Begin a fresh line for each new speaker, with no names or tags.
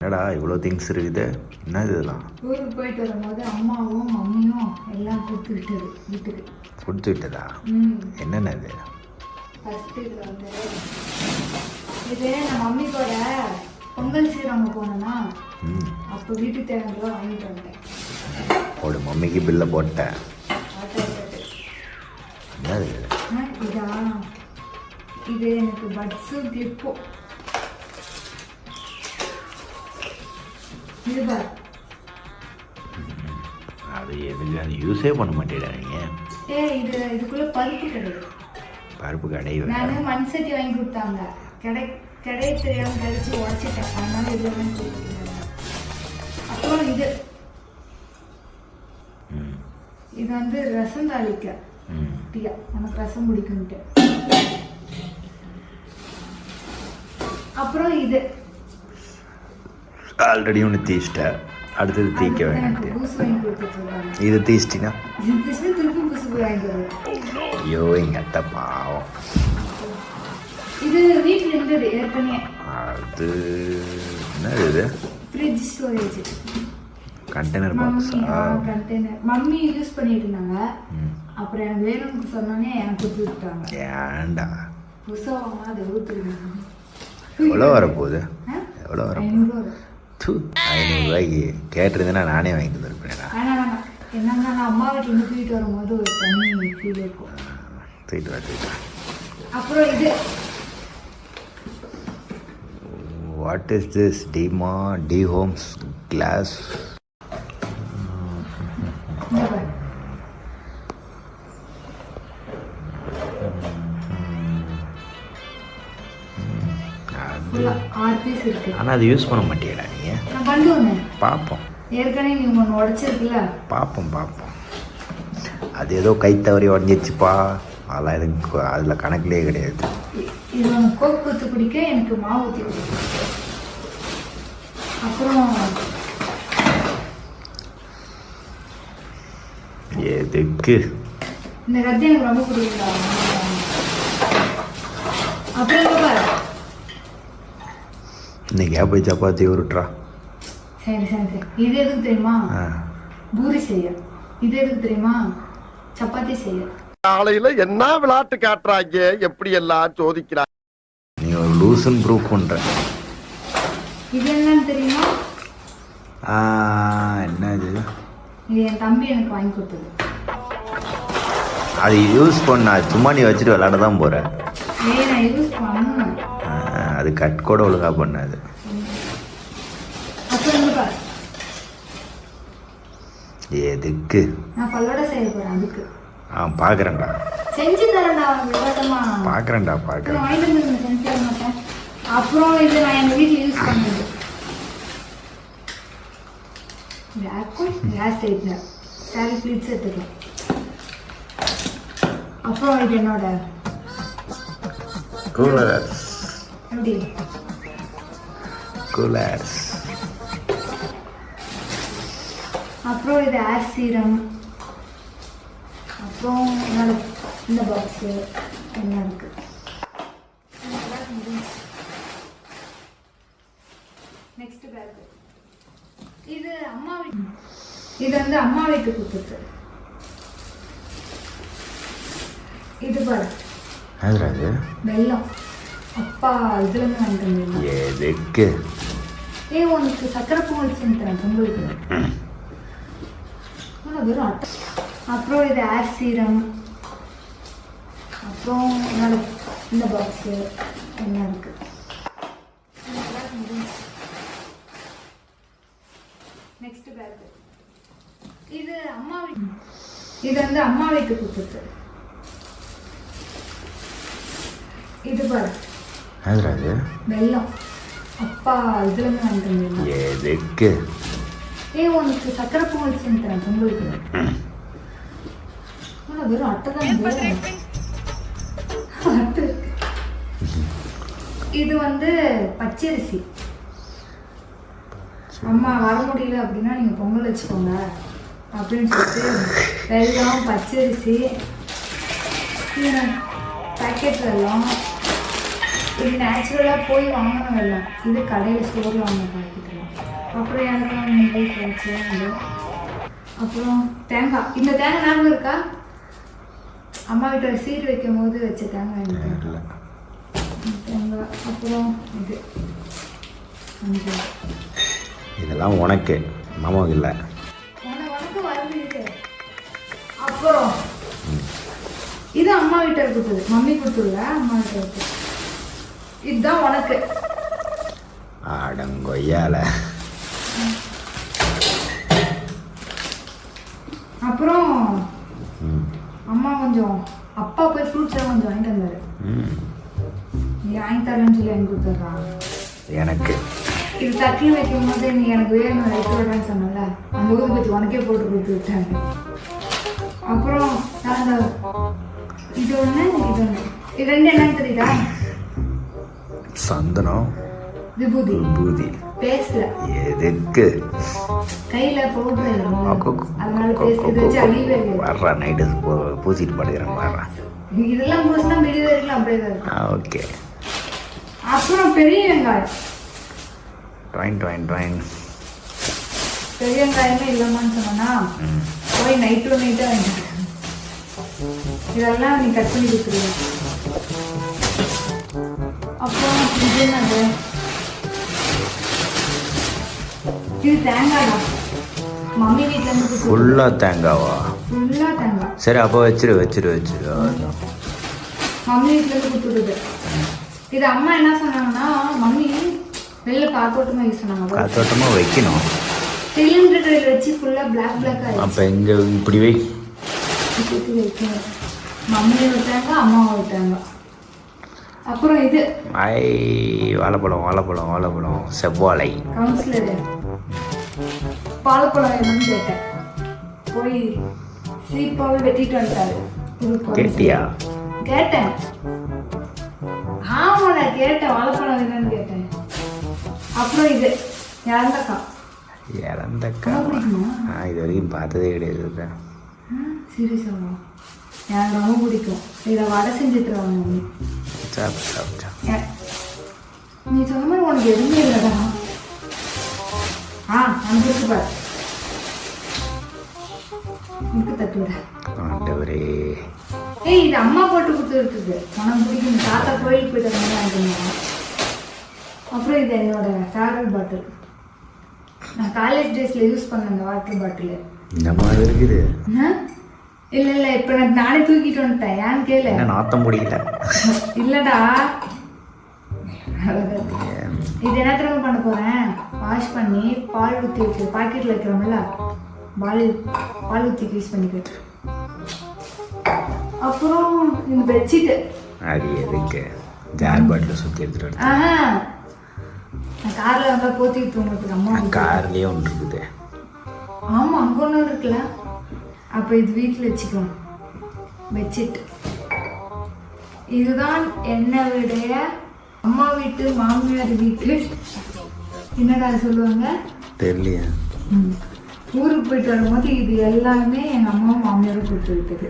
என்னடா இவ்வளோ திங்ஸ் இருக்குது? என்ன இதெல்லாம்?
ஊருக்கு போயிட்டு வரும்போது அம்மாவும் மம்மியும் எல்லாம் கொடுத்து விட்டது வீட்டுக்கு.
கொடுத்து விட்டதா? என்னென்ன இது?
ஃபஸ்ட்டு இதில் வந்து இது நான் மம்மி கூட பொங்கல் சீரவங்க போனோன்னா அப்போ வீட்டுக்கு தேவையெல்லாம் வாங்கிட்டு வந்தேன்.
ஒரு மம்மிக்கு பில்லை போட்டேன். என்ன இது?
இதா இது எனக்கு பட்ஸு கிளிப்போ. இது பார்.
அது எதுக்கு? அது யூஸே பண்ண மாட்டேடா நீங்கள்.
இதுக்குள்ள பருப்பு கிடையாது.
பருப்பு கடை
நான் மண் சட்டி வாங்கி கொடுத்தாங்க. கிடையே தெரியாமல் கழிச்சு உடச்சிட்டேன். அதனால இது வாங்கி கொடுத்துருக்காங்க. அப்புறம் இது வந்து ரசம் தாளிக்க டீயா. உனக்கு ரசம் பிடிக்கும்ட்டு. அப்புறம் இது
ஆல்ரெடி ஒன்று தீச்சிட்டேன். அடுத்தது தீக்க வேண்டாம். இது தீச்சிட்டினா
திருப்பி புதுசு வாங்கிட்டு வருவேன்.
ஐயோ எங்க அத்தை பாவம்.
இது வீட்டில் இருந்தது ஏற்கனவே.
அது என்ன இது?
ஃப்ரிட்ஜ் ஸ்டோரேஜ்
கண்டெய்னர் பாக்ஸா?
கண்டெய்னர் மம்மி யூஸ் பண்ணிட்டு இருந்தாங்க. அப்புறம் எனக்கு வேணும்னு சொன்னோன்னே எனக்கு கொடுத்து விட்டாங்க.
ஏன்டா
புதுசாக வாங்கினா அதை ஊற்றுருங்க.
எவ்வளோ வரப்போகுது? எவ்வளோ வர?
500
ரூபாய்க்கு கேட்டிருந்தேன்னா நானே வாங்கிட்டு வந்துருப்பேன்.
ஆனால் என்னன்னா நான் அம்மா வீட்டில் தூக்கிட்டு வரும்போது ஒரு தண்ணி ஃபீல் இருக்கும்.
தூக்கிட்டு வா.
அப்புறம் இது
வாட் இஸ் திஸ்? டிமா டி ஹோம்ஸ் கிளாஸ். ஆனால் அது யூஸ் பண்ண மாட்டேடா நீங்கள்.
நான் பண்ணுவேன்.
பார்ப்போம்.
ஏற்கனவே நீ ஒன்று உடச்சிருக்குல்ல.
பார்ப்போம். அது ஏதோ கை தவறி உடஞ்சிருச்சுப்பா. அதெல்லாம் எனக்கு அதில் கணக்கிலே கிடையாது.
இது ஒன்று கோக் ஊற்றி குடிக்க எனக்கு மாவு ஊற்றி குடிக்கும். அப்புறம்
எதுக்கு?
இந்த கத்தி எனக்கு ரொம்ப பிடிக்கும். அப்புறம்
இன்னைக்கு போய் சப்பாத்தி உருட்டுறா.
சரி. இது எதுக்கு தெரியுமா? பூரி செய்ய. இது எதுக்கு தெரியுமா? சப்பாத்தி செய்ய.
காலையில என்ன விளையாட்டு காட்டுறாங்க, எப்படி எல்லாம் சோதிக்கிறாங்க.
நீ ஒரு லூசன் ப்ரூவ் பண்ற.
இது என்னன்னு தெரியுமா?
என்ன இது?
இது என் தம்பி எனக்கு வாங்கி கொடுத்தது.
அது யூஸ் பண்ண சும்மா நீ வச்சுட்டு விளையாட தான் போற.
நான் யூஸ் பண்ணேன்.
அது கட் கூட ஒழுங்கா பண்ணாது. எதுக்கு?
நான் பல்லோட செய்ய போறேன். அதுக்கு
பார்க்குறேன்டா.
செஞ்சு தரேன்டா. விவாதமா
பார்க்குறேன்டா.
வாங்கிட்டு வந்து செஞ்சு தர மாட்டேன். அப்புறம் இது நான் எங்கள் வீட்டில் யூஸ் பண்ணது வேக்கும் கேஸ் ஸ்ட்ரைட்னர் சாரி ப்ளீட்ஸ் எடுத்துக்கலாம். அப்புறம் இது என்னோட
கூலர்ஸ்.
எப்படி
கூலர்ஸ்.
அப்புறம் இது ஏர் சீரம். அப்புறம் என்னோட இந்த பாக்ஸு என்ன இருக்கு. Next bag. இது அம்மா வீட்டு. இது வந்து அம்மா வீட்டுக்கு கொடுத்துருக்கு. இது பாரு.
அது
வெல்லம். அப்பா இதுல இருந்து வாங்கிட்டு வந்தீங்க.
எதுக்கு?
உனக்கு சக்கரை பொங்கல் செஞ்சு தரேன் பொங்கலுக்கு. வெறும் அட்டை. அப்புறம் இது ஏர் சீரம். அப்புறம் என்னோட இந்த பாக்ஸு என்ன இருக்கு. Next bag. இது அம்மா வீட்டு. இது வந்து அம்மா வீட்டுக்கு கொடுத்துருக்கு. இது பாரு.
அது
வெல்லம். அப்பா இதுல இருந்து வாங்கிட்டு வந்தீங்க.
எதுக்கு?
உனக்கு சக்கரை பொங்கல் செஞ்சு தரேன் பொங்கலுக்கு. வெறும் அட்டை தான். அட்டை. இது வந்து பச்சரிசி. அம்மா வர முடியல அப்படின்னா நீங்கள் பொங்கல் வச்சுக்கோங்க அப்படின்னு சொல்லிட்டு வெல்லம் பச்சரிசி பேக்கெட் வெல்லம் இது நேச்சுரலாக போய் வாங்கணும் எல்லாம். இது கடையில் ஸ்டோரில் வாங்க பாக்கிக்கலாம். அப்புறம் எனக்கு முன்னாடி கிடைச்சது. அப்புறம் தேங்காய். இந்த தேங்காய் ஞாபகம் இருக்கா? அம்மா வீட்டை சீர் வைக்கும் போது வச்ச தேங்காய் இந்த தேங்காய். அப்புறம் இது
இதெல்லாம் உனக்கு, மாமாவுக்கு இல்லை.
உனக்கு வருது இது. அப்புறம் இது அம்மா வீட்டை கொடுத்தது, மம்மி கொடுத்ததுல அம்மா வீட்டை கொடுத்தது. இதுதான் உனக்கு.
அடங்கொய்யால.
அப்புறம் அம்மா கொஞ்சம் அப்பா போய் ஃப்ரூட்ஸ் எல்லாம் கொஞ்சம் வாங்கிட்டு வந்தாரு. நீ வாங்கி தரேன்னு சொல்லி வாங்கி கொடுத்துட்றான்
எனக்கு.
இது தட்டில் வைக்கும் போது நீ எனக்கு வேணும் எடுத்து விடுறேன்னு சொன்னல, அந்த ஊதுபத்தி உனக்கே போட்டு கொடுத்து விட்டாங்க. அப்புறம் நான் இது ஒன்று இது ஒன்று, இது ரெண்டு என்னன்னு தெரியுதா?
சந்தனம்,
விபூதி.
விபூதி
பேஸ்ட்ல
எதுக்கு?
கையில பவுடர் அதனால பேஸ்ட் இது வச்சு அழிவே இல்லை.
வர்றா நைட்டு பூசிட்டு படுக்கிறேன் வர்றா.
இதெல்லாம் பூசினா விடிய வரைக்கும் அப்படியே தான் இருக்கும்.
ஓகே.
அப்புறம் பெரிய வெங்காயம். பெரிய வெங்காயமே இல்லாமான்னு சொன்னா போய் நைட்டோ நைட்டா வாங்கிட்டு இதெல்லாம் நீ கட் பண்ணி கொடுத்துருவ. அப்புறம் இது என்னது? இது தேங்காய்டா. மம்மி வீட்டுல இருந்து
ஃபுல்லா தேங்காவா?
ஃபுல்லா தேங்காய்.
சரி அப்போ வச்சிரு.
மம்மி வீட்டுல இருந்து கொடுத்துருது. இது அம்மா என்ன சொன்னாங்கன்னா, மம்மி வெளில காத்தோட்டமா யூஸ் பண்ணாங்க.
காத்தோட்டமா வைக்கணும்.
சிலிண்டர் கடையில் வச்சு ஃபுல்லா பிளாக் ஆயிடுச்சு.
அப்போ இங்கே இப்படி வை.
வைக்கணும். மம்மி விட்டாங்க, அம்மா விட்டாங்க. அப்புறம் இது
வாழைப்பழம் செவ்வாழை.
கவுன்சிலர் வாழைப்பழம் என்னன்னு கேட்டேன். போய் சீப்பாவே வெட்டிட்டு வந்துட்டாரு.
கேட்டியா?
கேட்டேன். ஆமா நான் கேட்டேன், வாழைப்பழம் என்னன்னு கேட்டேன். அப்புறம் இது இறந்தக்காய்.
இது வரைக்கும் பார்த்ததே கிடையாது.
சீரியஸா எனக்கு ரொம்ப பிடிக்கும். இதை வடை செஞ்சு தருவாங்க. நீ சொன்ன மாதிரி உனக்கு எதுவுமே இல்லைடா. நான் இருக்கு பாரு, இருக்கு தட்டுவிட. ஏய் இது அம்மா போட்டு கொடுத்துருக்குது, உனக்கு பிடிக்கும். தாத்தா கோயிலுக்கு போயிட்டு வந்து வாங்கிக்கணும். அப்புறம் இது என்னோட ஃபேவரட் பாட்டில். நான் காலேஜ் டேஸ்ல யூஸ் பண்ண அந்த வாட்டர் பாட்டில்
இந்த மாதிரி இருக்குது.
இல்ல இப்ப நானே தூக்கிட்டு வந்துட்டேன். ஏன்னு கேளு,
நாத்தம் முடியல.
இல்லடா இது என்ன திரும்ப பண்ண போறேன், வாஷ் பண்ணி பால் ஊற்றி வச்சு பாக்கெட்ல வைக்கிறோம்ல, பால் ஊற்றி யூஸ் பண்ணிக்கிட்டு. அப்புறம் இந்த பெட்ஷீட்டு
அது எதுக்கு? ஜார் பாட்டில் சுற்றி எடுத்துட்டு
நான் கார்ல வந்தா போத்தி தூங்குறதுக்கு. அம்மா
கார்லயே ஒன்று இருக்குது.
ஆமா அங்க ஒன்று இருக்குல்ல. அப்ப இது வீட்டில் வச்சுக்கலாம் பெட்ஷீட். இதுதான் என்னை விட அம்மா வீட்டு மாமியார் வீட்டு என்னடா சொல்லுவாங்க
தெரியலையா?
ஊருக்கு போயிட்டு வரும்போது இது எல்லாமே எங்க அம்மா மாமியாரும் கொடுத்து விட்டது.